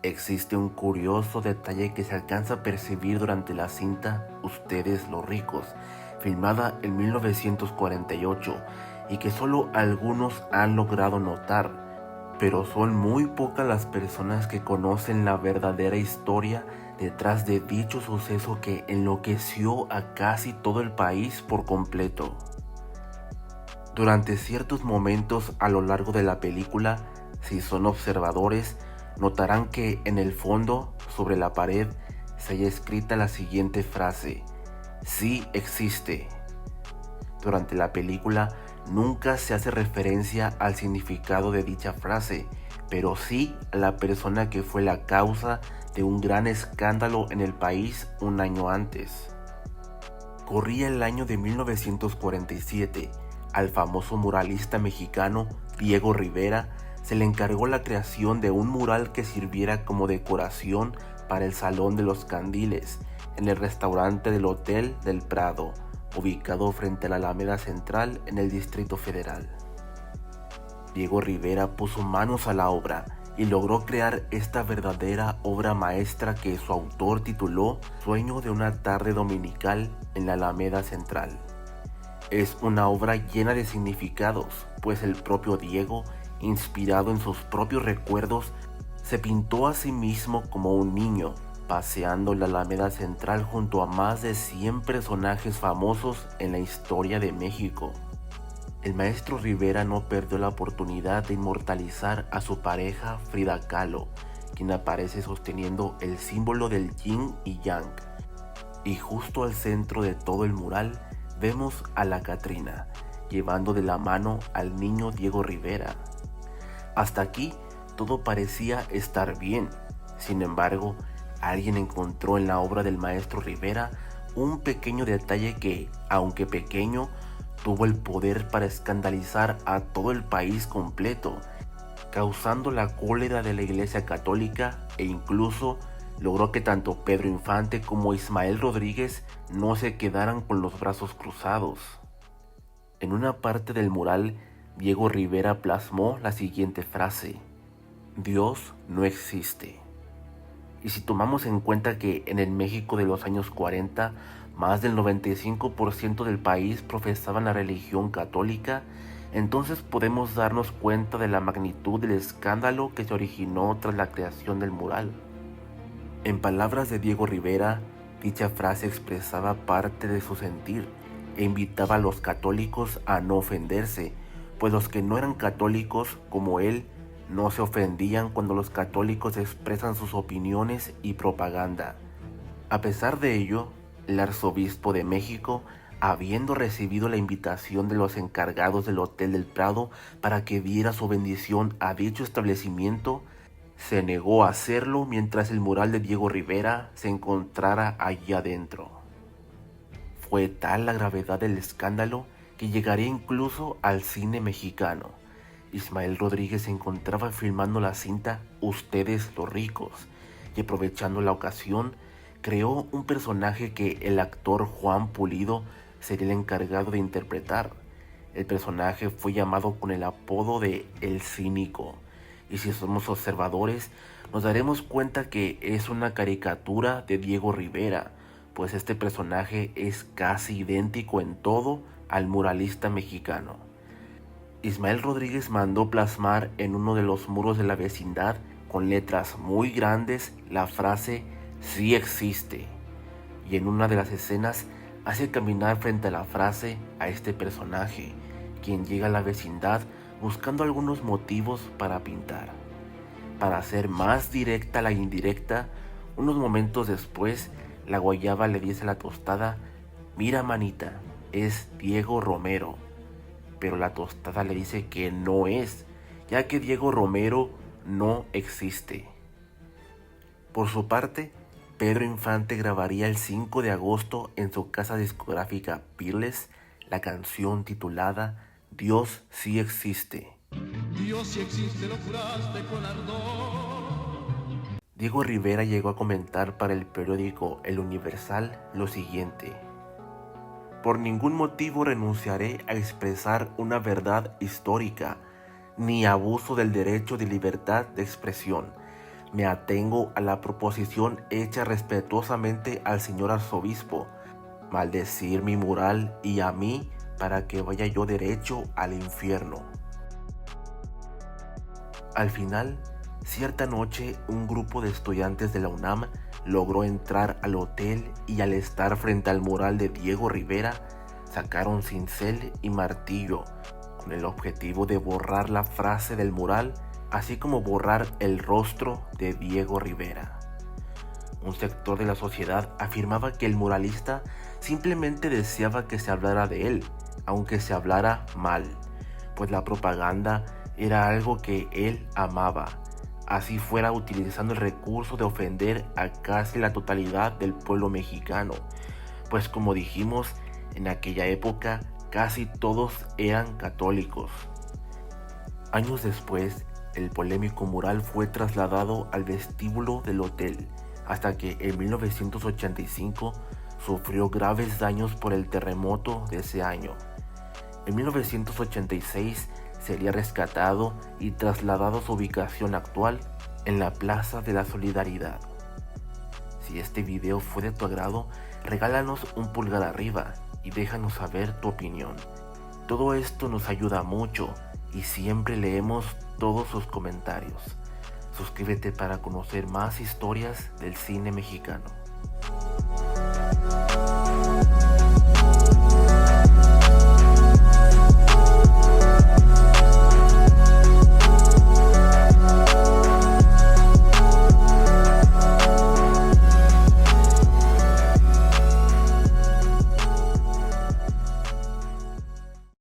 Existe un curioso detalle que se alcanza a percibir durante la cinta Ustedes los ricos, filmada en 1948 y que solo algunos han logrado notar, pero son muy pocas las personas que conocen la verdadera historia detrás de dicho suceso que enloqueció a casi todo el país por completo. Durante ciertos momentos a lo largo de la película, si son observadores, notarán que en el fondo, sobre la pared, se halla escrita la siguiente frase: sí existe. Durante la película nunca se hace referencia al significado de dicha frase, pero sí a la persona que fue la causa de un gran escándalo en el país un año antes. Corría el año de 1947. Al famoso muralista mexicano Diego Rivera se le encargó la creación de un mural que sirviera como decoración para el Salón de los Candiles en el restaurante del Hotel del Prado, ubicado frente a la Alameda Central en el Distrito Federal. Diego Rivera puso manos a la obra y logró crear esta verdadera obra maestra que su autor tituló Sueño de una tarde dominical en la Alameda Central. Es una obra llena de significados, pues el propio Diego, inspirado en sus propios recuerdos, se pintó a sí mismo como un niño, paseando la Alameda Central junto a más de 100 personajes famosos en la historia de México. El maestro Rivera no perdió la oportunidad de inmortalizar a su pareja Frida Kahlo, quien aparece sosteniendo el símbolo del yin y yang. Y justo al centro de todo el mural vemos a la Catrina, llevando de la mano al niño Diego Rivera. Hasta aquí todo parecía estar bien. Sin embargo, alguien encontró en la obra del maestro Rivera un pequeño detalle que, aunque pequeño, tuvo el poder para escandalizar a todo el país completo, causando la cólera de la Iglesia Católica e incluso logró que tanto Pedro Infante como Ismael Rodríguez no se quedaran con los brazos cruzados. En una parte del mural, Diego Rivera plasmó la siguiente frase: Dios no existe. Y si tomamos en cuenta que en el México de los años 40, más del 95% del país profesaban la religión católica, entonces podemos darnos cuenta de la magnitud del escándalo que se originó tras la creación del mural. En palabras de Diego Rivera, dicha frase expresaba parte de su sentir e invitaba a los católicos a no ofenderse, pues los que no eran católicos, como él, no se ofendían cuando los católicos expresan sus opiniones y propaganda. A pesar de ello, el arzobispo de México, habiendo recibido la invitación de los encargados del Hotel del Prado para que diera su bendición a dicho establecimiento, se negó a hacerlo mientras el mural de Diego Rivera se encontrara allí adentro. Fue tal la gravedad del escándalo que llegaría incluso al cine mexicano. Ismael Rodríguez se encontraba filmando la cinta Ustedes los ricos y, aprovechando la ocasión, creó un personaje que el actor Juan Pulido sería el encargado de interpretar. El personaje fue llamado con el apodo de El Cínico, y si somos observadores nos daremos cuenta que es una caricatura de Diego Rivera, pues este personaje es casi idéntico en todo al muralista mexicano. Ismael Rodríguez mandó plasmar en uno de los muros de la vecindad con letras muy grandes la frase "sí existe", y en una de las escenas hace caminar frente a la frase a este personaje, quien llega a la vecindad buscando algunos motivos para pintar. Para hacer más directa la indirecta, unos momentos después, la guayaba le dice a la tostada: "Mira, manita, es Diego Romero". Pero la tostada le dice que no es, ya que Diego Romero no existe. Por su parte, Pedro Infante grabaría el 5 de agosto en su casa discográfica Peerless la canción titulada Dios sí existe. Dios sí existe, lo juraste con ardor. Diego Rivera llegó a comentar para el periódico El Universal lo siguiente: por ningún motivo renunciaré a expresar una verdad histórica, ni abuso del derecho de libertad de expresión. Me atengo a la proposición hecha respetuosamente al señor arzobispo, maldecir mi mural y a mí para que vaya yo derecho al infierno. Al final, cierta noche, un grupo de estudiantes de la UNAM logró entrar al hotel y al estar frente al mural de Diego Rivera, sacaron cincel y martillo con el objetivo de borrar la frase del mural, así como borrar el rostro de Diego Rivera. Un sector de la sociedad afirmaba que el muralista simplemente deseaba que se hablara de él, aunque se hablara mal, pues la propaganda era algo que él amaba, así fuera utilizando el recurso de ofender a casi la totalidad del pueblo mexicano, pues como dijimos, en aquella época casi todos eran católicos. Años después, el polémico mural fue trasladado al vestíbulo del hotel, hasta que en 1985 sufrió graves daños por el terremoto de ese año. En 1986 sería rescatado y trasladado a su ubicación actual en la Plaza de la Solidaridad. Si este video fue de tu agrado, regálanos un pulgar arriba y déjanos saber tu opinión. Todo esto nos ayuda mucho y siempre leemos todos sus comentarios. Suscríbete para conocer más historias del cine mexicano.